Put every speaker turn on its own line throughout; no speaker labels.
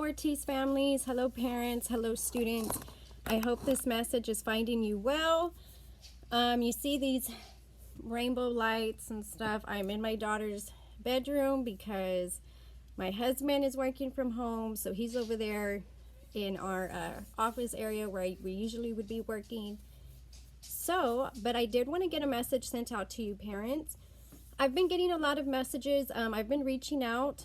Ortiz families, hello parents, hello students. I hope this message is finding you well. You see these rainbow lights and stuff. I'm in my daughter's bedroom because my husband is working from home, so he's over there in our office area where we usually would be working. But I did want to get a message sent out to you parents. I've been getting a lot of messages. I've been reaching out.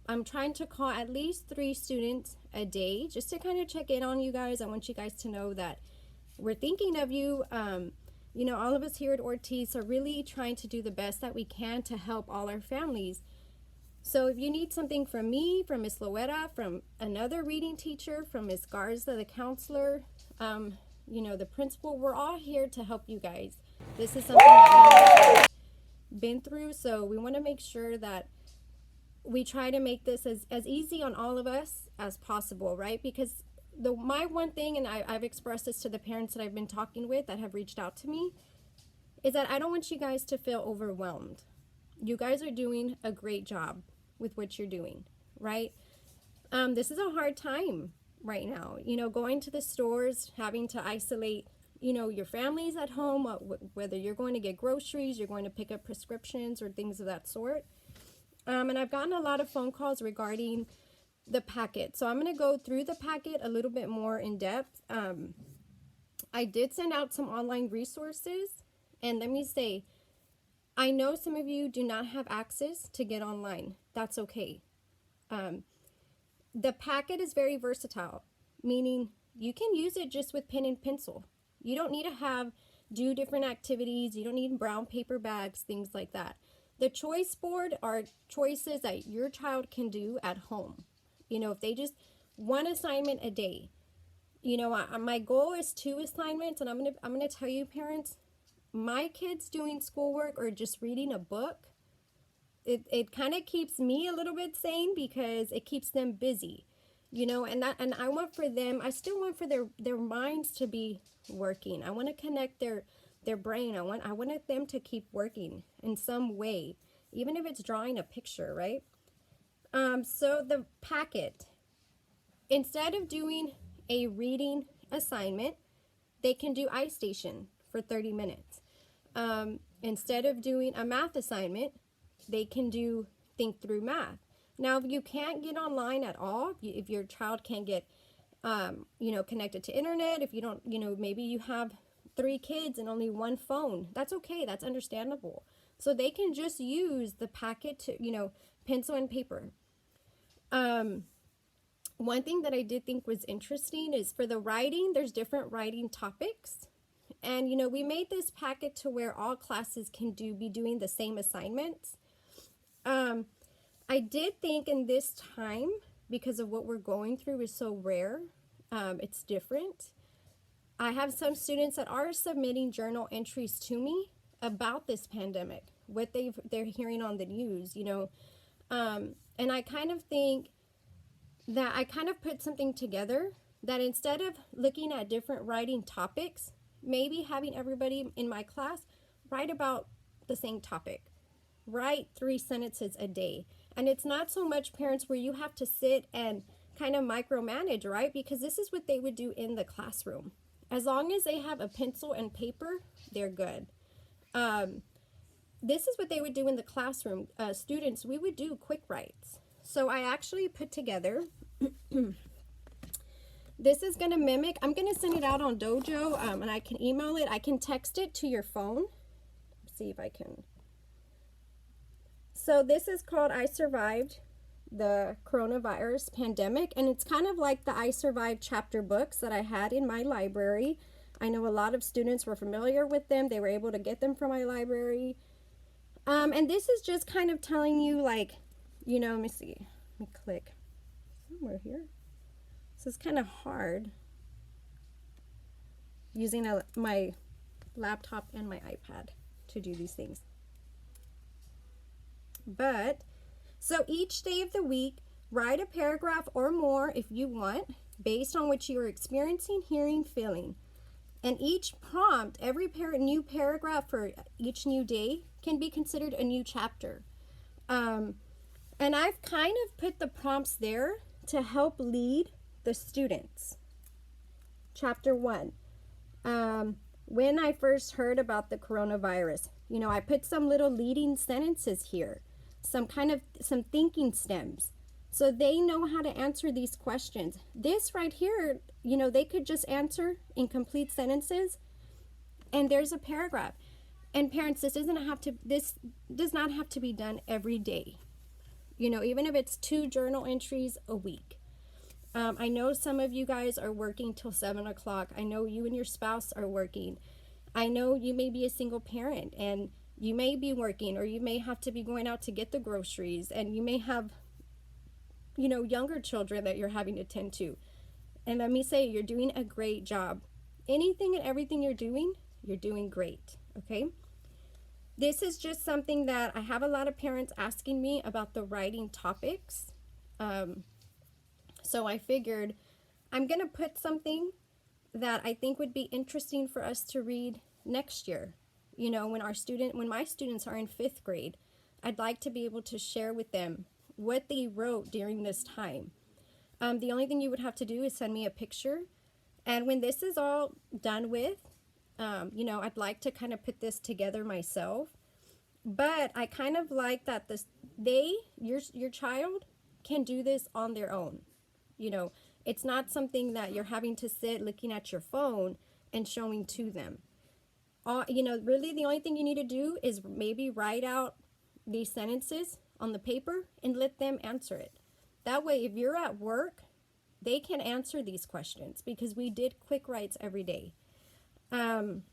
I'm trying to call at least 3 students a day just to kind of check in on you guys. I want you guys to know that we're thinking of you. All of us here at Ortiz are really trying to do the best that we can to help all our families. So if you need something from me, from Miss Loera, from another reading teacher, from Miss Garza, the counselor, the principal, we're all here to help you guys. This is something that we've been through, so we want to make sure that we try to make this as easy on all of us as possible, right? Because my one thing, and I've expressed this to the parents that I've been talking with that have reached out to me, is that I don't want you guys to feel overwhelmed. You guys are doing a great job with what you're doing, right? This is a hard time right now, going to the stores, having to isolate, your families at home, whether you're going to get groceries, you're going to pick up prescriptions or things of that sort. And I've gotten a lot of phone calls regarding the packet. So I'm going to go through the packet a little bit more in depth. I did send out some online resources. And let me say, I know some of you do not have access to get online. That's okay. The packet is very versatile, meaning you can use it just with pen and pencil. You don't need to do different activities. You don't need brown paper bags, things like that. The choice board are choices that your child can do at home. If they just one assignment a day. My goal is 2 assignments, and I'm gonna tell you parents, my kids doing schoolwork or just reading a book, it kind of keeps me a little bit sane because it keeps them busy. And I want for them, I still want for their minds to be working. I want to connect their brain. I wanted them to keep working in some way, even if it's drawing a picture, right? So the packet, instead of doing a reading assignment, they can do iStation for 30 minutes. Instead of doing a math assignment, they can do Think Through Math. Now, if you can't get online at all, if your child can't get, connected to internet, if you don't, maybe you have 3 kids and only 1 phone, that's okay. That's understandable. So they can just use the packet to, pencil and paper. One thing that I did think was interesting is for the writing, there's different writing topics. And, we made this packet to where all classes can be doing the same assignments. I did think in this time, because of what we're going through is so rare, it's different. I have some students that are submitting journal entries to me about this pandemic, what they're hearing on the news, and I kind of think that I kind of put something together that instead of looking at different writing topics, maybe having everybody in my class write about the same topic. Write 3 sentences a day. And it's not so much parents where you have to sit and kind of micromanage, right? Because this is what they would do in the classroom. As long as they have a pencil and paper, they're good. This is what they would do in the classroom. Students, we would do quick writes. So I actually put together, this is going to mimic, I'm going to send it out on DOJO, and I can email it. I can text it to your phone. Let's see if I can. So this is called I Survived the Coronavirus Pandemic, and it's kind of like the I Survived chapter books that I had in my library. I know a lot of students were familiar with them. They were able to get them from my library. And this is just kind of telling you, like, let me see. Let me click somewhere here. This is kind of hard using my laptop and my iPad to do these things. But, so each day of the week, write a paragraph or more if you want, based on what you are experiencing, hearing, feeling. And each prompt, every new paragraph for each new day can be considered a new chapter. And I've kind of put the prompts there to help lead the students. Chapter 1. When I first heard about the coronavirus, I put some little leading sentences here, some thinking stems, so they know how to answer these questions. This right here, they could just answer in complete sentences, and there's a paragraph. And parents, this does not have to be done every day. Even if it's 2 journal entries a week. I know some of you guys are working till 7 o'clock. I know you and your spouse are working. I know you may be a single parent and you may be working, or you may have to be going out to get the groceries, and you may have, younger children that you're having to tend to. And let me say, you're doing a great job. Anything and everything you're doing great, okay? This is just something that I have a lot of parents asking me about the writing topics. So I figured I'm going to put something that I think would be interesting for us to read next year. When my students are in 5th grade, I'd like to be able to share with them what they wrote during this time. The only thing you would have to do is send me a picture. And when this is all done with, I'd like to kind of put this together myself. But I kind of like that your child can do this on their own. It's not something that you're having to sit looking at your phone and showing to them. Really the only thing you need to do is maybe write out these sentences on the paper and let them answer it. That way, if you're at work, they can answer these questions, because we did quick writes every day. And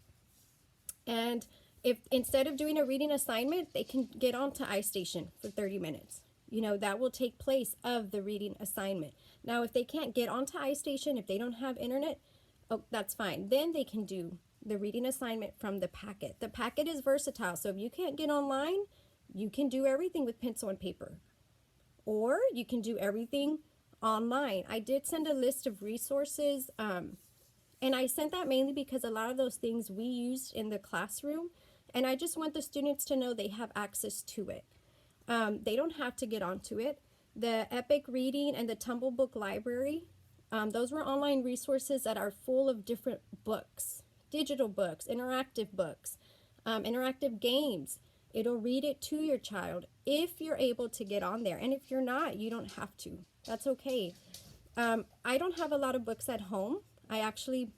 if instead of doing a reading assignment, they can get onto iStation for 30 minutes. That will take place of the reading assignment. Now, if they can't get onto iStation, if they don't have internet, that's fine. Then they can do the reading assignment from the packet. The packet is versatile, so if you can't get online, you can do everything with pencil and paper. Or you can do everything online. I did send a list of resources, and I sent that mainly because a lot of those things we used in the classroom, and I just want the students to know they have access to it. They don't have to get onto it. The Epic Reading and the Tumble Book Library, those were online resources that are full of different books, digital books, interactive games. It'll read it to your child if you're able to get on there. And if you're not, you don't have to. That's okay. I don't have a lot of books at home. I actually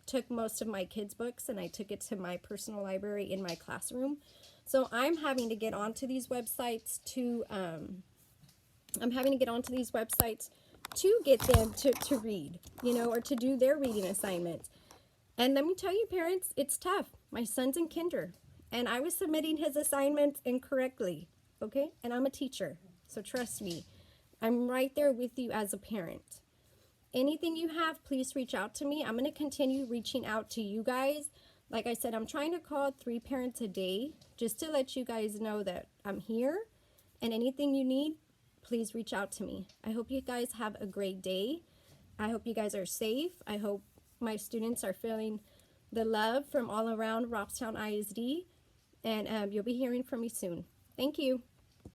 took most of my kids' books and I took it to my personal library in my classroom. So I'm having to get onto these websites to get them to read, or to do their reading assignments. And let me tell you, parents, it's tough. My son's in kinder, and I was submitting his assignments incorrectly, okay? And I'm a teacher, so trust me. I'm right there with you as a parent. Anything you have, please reach out to me. I'm going to continue reaching out to you guys. Like I said, I'm trying to call 3 parents a day just to let you guys know that I'm here, and anything you need, please reach out to me. I hope you guys have a great day. I hope you guys are safe. I hope my students are feeling the love from all around Robstown ISD, and you'll be hearing from me soon. Thank you.